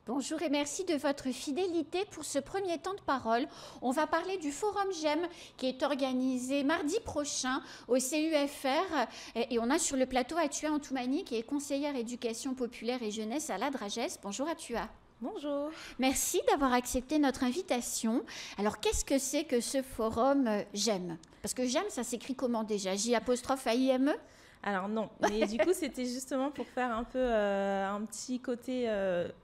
Bonjour et merci de votre fidélité pour ce premier temps de parole. On va parler du Forum GEM qui est organisé mardi prochain au CUFR et on a sur le plateau Atua Antoumani qui est conseillère éducation populaire et jeunesse à la Dragesse. Bonjour Atua. Bonjour. Merci d'avoir accepté notre invitation. Alors qu'est-ce que c'est que ce Forum GEM? Parce que GEM ça s'écrit comment déjà? J''AIME? Alors non, mais du coup c'était justement pour faire un peu un petit côté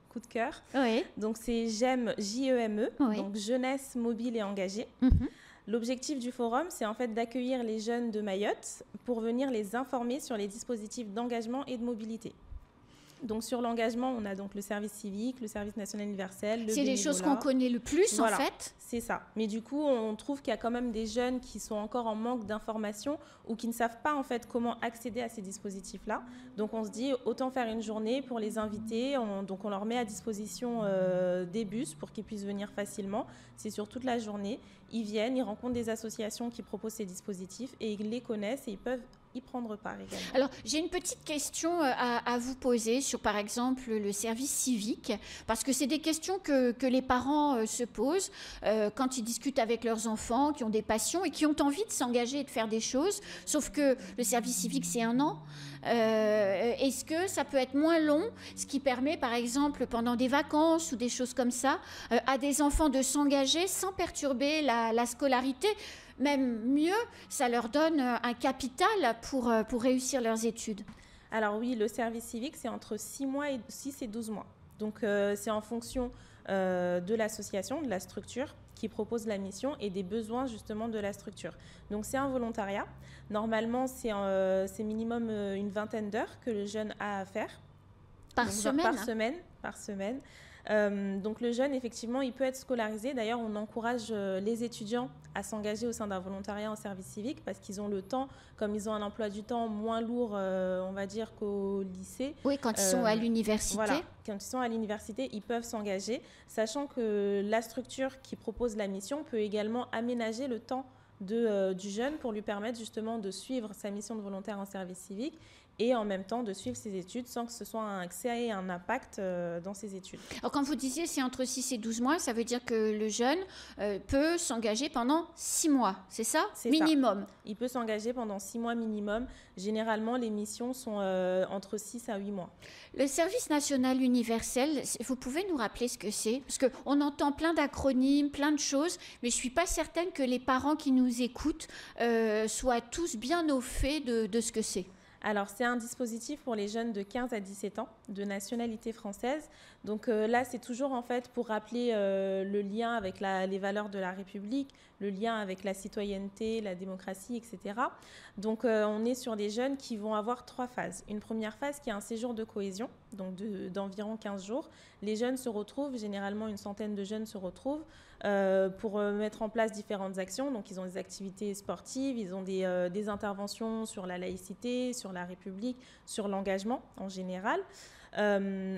coup de cœur. Oui. Donc c'est GEM, J-E-M-E, Oui. donc jeunesse mobile et engagée. L'objectif du forum, c'est en fait d'accueillir les jeunes de Mayotte pour venir les informer sur les dispositifs d'engagement et de mobilité. Donc sur l'engagement, on a donc le service civique, le service national universel, le C'est les choses qu'on connaît le plus voilà, en fait. C'est ça. Mais du coup, on trouve qu'il y a quand même des jeunes qui sont encore en manque d'informations ou qui ne savent pas en fait comment accéder à ces dispositifs-là. Donc on se dit autant faire une journée pour les inviter. Donc on leur met à disposition des bus pour qu'ils puissent venir facilement. C'est sur toute la journée. Ils viennent, ils rencontrent des associations qui proposent ces dispositifs et ils les connaissent et ils peuvent y prendre part également. Alors, j'ai une petite question à vous poser sur, par exemple, le service civique, parce que c'est des questions que les parents se posent quand ils discutent avec leurs enfants, qui ont des passions et qui ont envie de s'engager et de faire des choses, sauf que le service civique, c'est 1 an. Est-ce que ça peut être moins long, ce qui permet, par exemple, pendant des vacances ou des choses comme ça, à des enfants de s'engager sans perturber la scolarité? Même mieux, ça leur donne un capital pour réussir leurs études. Alors oui, le service civique, c'est entre 6 et 12 mois. Donc c'est en fonction de l'association, de la structure qui propose la mission et des besoins justement de la structure. Donc c'est un volontariat. Normalement, c'est minimum une vingtaine d'heures que le jeune a à faire. Par semaine? Par semaine. Donc le jeune, effectivement, il peut être scolarisé. D'ailleurs, on encourage les étudiants à s'engager au sein d'un volontariat en service civique parce qu'ils ont le temps, comme ils ont un emploi du temps moins lourd, on va dire, qu'au lycée. Oui, quand ils sont à l'université. Voilà, quand ils sont à l'université, ils peuvent s'engager, sachant que la structure qui propose la mission peut également aménager le temps du jeune pour lui permettre justement de suivre sa mission de volontaire en service civique et en même temps de suivre ses études sans que ce soit un accès et un impact dans ses études. Alors quand vous disiez c'est entre 6 et 12 mois, ça veut dire que le jeune peut s'engager pendant 6 mois, c'est ça? Minimum. Ça. Il peut s'engager pendant 6 mois minimum. Généralement, les missions sont entre 6 à 8 mois. Le service national universel, vous pouvez nous rappeler ce que c'est? Parce qu'on entend plein d'acronymes, plein de choses, mais je ne suis pas certaine que les parents qui nous écoutent soient tous bien au fait de ce que c'est. Alors, c'est un dispositif pour les jeunes de 15 à 17 ans, de nationalité française. Donc là, c'est toujours en fait pour rappeler le lien avec les valeurs de la République, le lien avec la citoyenneté, la démocratie, etc. Donc on est sur des jeunes qui vont avoir 3 phases. Une première phase qui est un séjour de cohésion, donc d'environ 15 jours. Les jeunes se retrouvent, généralement une centaine de jeunes se retrouvent pour mettre en place différentes actions. Donc ils ont des activités sportives, ils ont des interventions sur la laïcité, sur la République, sur l'engagement en général.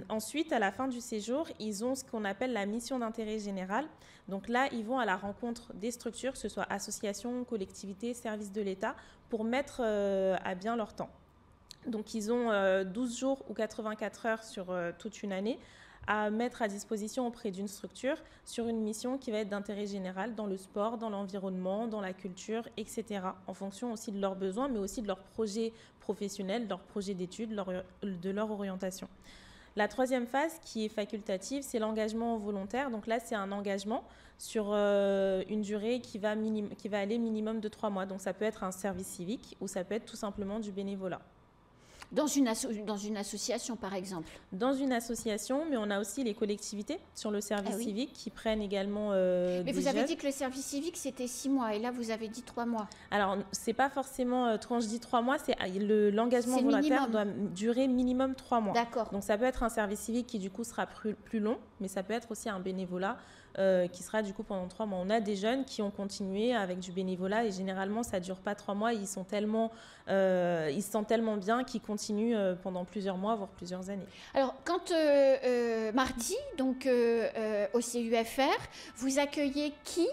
Ensuite, à la fin du séjour, ils ont ce qu'on appelle la mission d'intérêt général. Donc là, ils vont à la rencontre des structures, que ce soit associations, collectivités, services de l'État, pour mettre à bien leur temps. Donc ils ont 12 jours ou 84 heures sur toute une année à mettre à disposition auprès d'une structure sur une mission qui va être d'intérêt général dans le sport, dans l'environnement, dans la culture, etc. En fonction aussi de leurs besoins, mais aussi de leurs projets professionnels, de leurs projets d'études, de leur orientation. La troisième phase, qui est facultative, c'est l'engagement volontaire. Donc là, c'est un engagement sur une durée qui va aller minimum de 3 mois. Donc ça peut être un service civique ou ça peut être tout simplement du bénévolat. Dans une association, par exemple? Dans une association, mais on a aussi les collectivités sur le service civique qui prennent également Mais vous avez dit que le service civique, c'était 6 mois, et là, vous avez dit 3 mois. Alors, c'est pas forcément, quand je dis 3 mois, c'est l'engagement volontaire doit durer minimum 3 mois. D'accord. Donc, ça peut être un service civique qui, du coup, sera plus long, mais ça peut être aussi un bénévolat qui sera, du coup, pendant 3 mois. On a des jeunes qui ont continué avec du bénévolat, et généralement, ça dure pas 3 mois. Ils se sentent tellement bien qu'ils continuent pendant plusieurs mois, voire plusieurs années. Alors, quand mardi, donc au CUFR, vous accueillez qui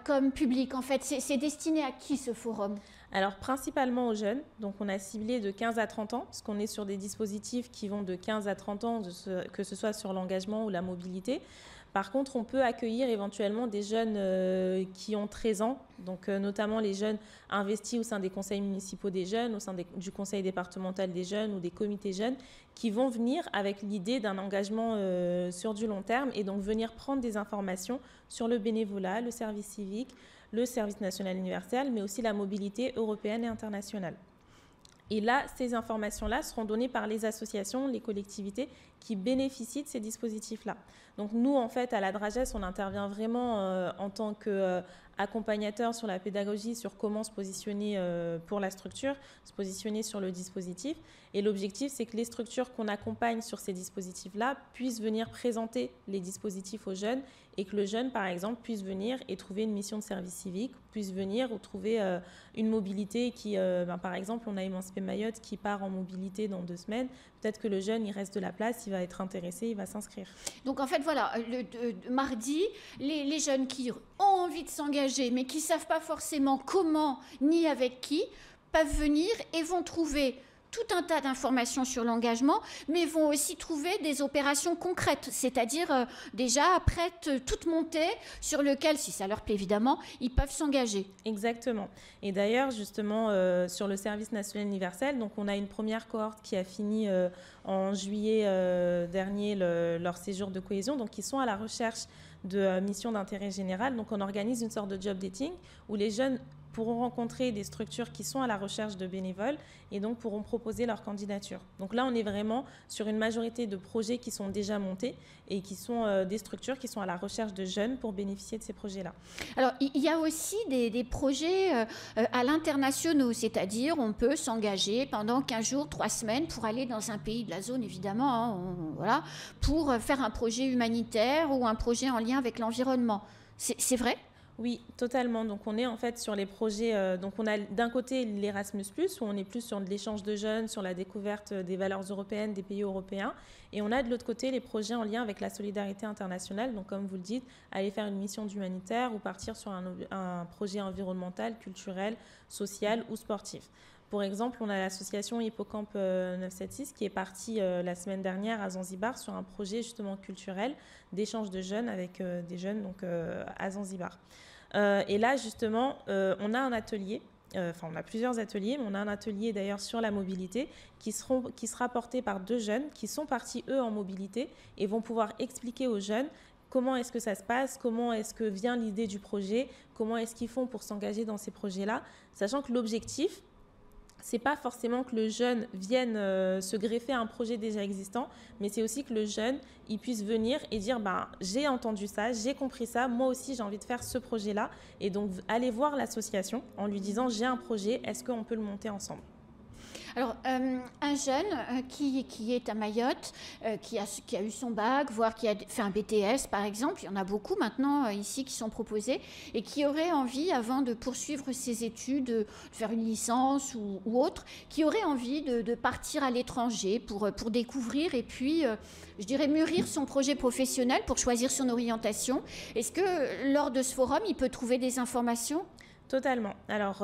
comme public? En fait, c'est destiné à qui ce forum? Alors, principalement aux jeunes. Donc, on a ciblé de 15 à 30 ans, parce qu'on est sur des dispositifs qui vont de 15 à 30 ans, que ce soit sur l'engagement ou la mobilité. Par contre, on peut accueillir éventuellement des jeunes qui ont 13 ans, donc notamment les jeunes investis au sein des conseils municipaux des jeunes, au sein du conseil départemental des jeunes ou des comités jeunes, qui vont venir avec l'idée d'un engagement sur du long terme et donc venir prendre des informations sur le bénévolat, le service civique, le service national universel, mais aussi la mobilité européenne et internationale. Et là, ces informations-là seront données par les associations, les collectivités qui bénéficient de ces dispositifs-là. Donc nous, en fait, à la Dragès, on intervient vraiment en tant qu'accompagnateur sur la pédagogie, sur comment se positionner pour la structure, se positionner sur le dispositif. Et l'objectif, c'est que les structures qu'on accompagne sur ces dispositifs-là puissent venir présenter les dispositifs aux jeunes et que le jeune, par exemple, puisse venir et trouver une mission de service civique, puisse venir ou trouver une mobilité qui, par exemple, on a Émancipé Mayotte qui part en mobilité dans 2 semaines. Peut-être que le jeune, il reste de la place, il va être intéressé, il va s'inscrire. Donc, en fait, voilà, mardi, les jeunes qui ont envie de s'engager, mais qui ne savent pas forcément comment ni avec qui, peuvent venir et vont trouver tout un tas d'informations sur l'engagement, mais vont aussi trouver des opérations concrètes, c'est-à-dire déjà prêtes, toutes montées, sur lesquelles, si ça leur plaît évidemment, ils peuvent s'engager. Exactement. Et d'ailleurs, justement, sur le service national universel, donc on a une première cohorte qui a fini en juillet dernier leur séjour de cohésion, donc ils sont à la recherche de missions d'intérêt général. Donc on organise une sorte de job dating où les jeunes pourront rencontrer des structures qui sont à la recherche de bénévoles et donc pourront proposer leur candidature. Donc là, on est vraiment sur une majorité de projets qui sont déjà montés et qui sont des structures qui sont à la recherche de jeunes pour bénéficier de ces projets-là. Alors, il y a aussi des projets à l'international, c'est-à-dire on peut s'engager pendant 15 jours, 3 semaines pour aller dans un pays de la zone, évidemment, hein, voilà, pour faire un projet humanitaire ou un projet en lien avec l'environnement. C'est vrai ? Oui, totalement. Donc, on est en fait sur les projets. Donc, on a d'un côté l'Erasmus+, où on est plus sur de l'échange de jeunes, sur la découverte des valeurs européennes, des pays européens. Et on a de l'autre côté les projets en lien avec la solidarité internationale. Donc, comme vous le dites, aller faire une mission d'humanitaire ou partir sur un projet environnemental, culturel, social ou sportif. Pour exemple, on a l'association Hippocampe 976 qui est partie la semaine dernière à Zanzibar sur un projet justement culturel d'échange de jeunes avec des jeunes donc, à Zanzibar. Et là, justement, on a un atelier, on a plusieurs ateliers, mais on a un atelier d'ailleurs sur la mobilité qui sera porté par 2 jeunes qui sont partis, eux, en mobilité et vont pouvoir expliquer aux jeunes comment est-ce que ça se passe, comment est-ce que vient l'idée du projet, comment est-ce qu'ils font pour s'engager dans ces projets-là, sachant que l'objectif, c'est pas forcément que le jeune vienne se greffer à un projet déjà existant, mais c'est aussi que le jeune il puisse venir et dire j'ai entendu ça, j'ai compris ça, moi aussi j'ai envie de faire ce projet-là, et donc aller voir l'association en lui disant j'ai un projet, est-ce qu'on peut le monter ensemble ? Alors, un jeune qui est à Mayotte, qui a eu son bac, voire qui a fait un BTS, par exemple, il y en a beaucoup maintenant ici qui sont proposés, et qui aurait envie, avant de poursuivre ses études, de faire une licence ou autre, qui aurait envie de partir à l'étranger pour découvrir et puis, je dirais, mûrir son projet professionnel pour choisir son orientation. Est-ce que lors de ce forum, il peut trouver des informations ? Totalement. Alors,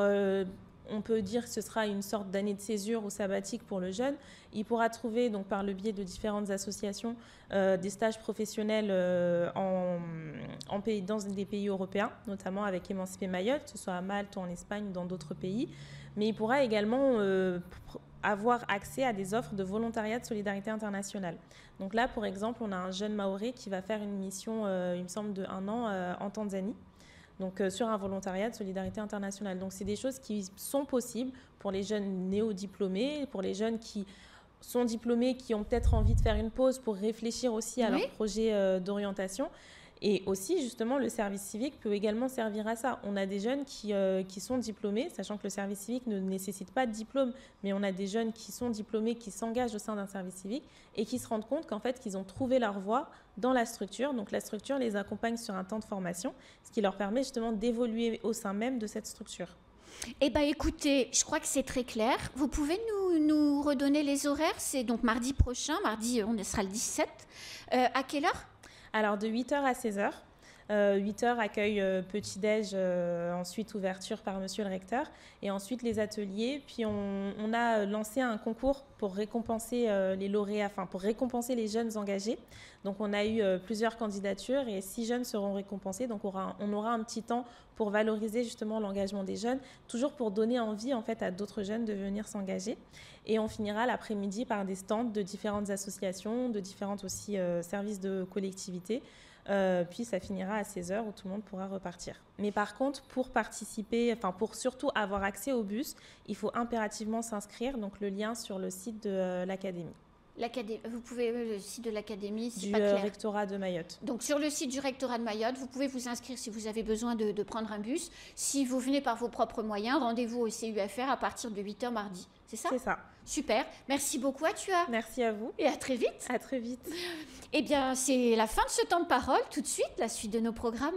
on peut dire que ce sera une sorte d'année de césure ou sabbatique pour le jeune. Il pourra trouver, donc, par le biais de différentes associations, des stages professionnels dans des pays européens, notamment avec Émancipé Mayotte, que ce soit à Malte ou en Espagne ou dans d'autres pays. Mais il pourra également avoir accès à des offres de volontariat de solidarité internationale. Donc là, pour exemple, on a un jeune Maoré qui va faire une mission, il me semble, de 1 an en Tanzanie. Donc, sur un volontariat de solidarité internationale. Donc, c'est des choses qui sont possibles pour les jeunes néo-diplômés, pour les jeunes qui sont diplômés, qui ont peut-être envie de faire une pause pour réfléchir aussi à leur projet d'orientation. Et aussi, justement, le service civique peut également servir à ça. On a des jeunes qui sont diplômés, sachant que le service civique ne nécessite pas de diplôme, mais on a des jeunes qui sont diplômés, qui s'engagent au sein d'un service civique et qui se rendent compte qu'en fait, qu'ils ont trouvé leur voie dans la structure. Donc, la structure les accompagne sur un temps de formation, ce qui leur permet justement d'évoluer au sein même de cette structure. Eh bien, écoutez, je crois que c'est très clair. Vous pouvez nous redonner les horaires ? C'est donc mardi prochain, mardi, on sera le 17. À quelle heure ? Alors, de 8h à 16h. 8h, accueil petit-déj, ensuite ouverture par monsieur le recteur, et ensuite les ateliers. Puis on a lancé un concours pour récompenser les lauréats, enfin pour récompenser les jeunes engagés. Donc on a eu plusieurs candidatures et 6 jeunes seront récompensés. Donc on aura un petit temps pour valoriser justement l'engagement des jeunes, toujours pour donner envie en fait à d'autres jeunes de venir s'engager. Et on finira l'après-midi par des stands de différentes associations, de différentes aussi services de collectivité. Puis ça finira à 16h où tout le monde pourra repartir. Mais par contre, pour participer, enfin pour surtout avoir accès au bus, il faut impérativement s'inscrire. Donc le lien sur le site de l'académie. Vous pouvez, le site de l'académie, c'est du pas clair. rectorat de Mayotte. Donc sur le site du rectorat de Mayotte, vous pouvez vous inscrire si vous avez besoin de prendre un bus. Si vous venez par vos propres moyens, rendez-vous au CUFR à partir de 8h mardi. C'est ça ? C'est ça. Super. Merci beaucoup Atua. Merci à vous. Et à très vite. À très vite. Eh bien, c'est la fin de ce temps de parole. Tout de suite, la suite de nos programmes.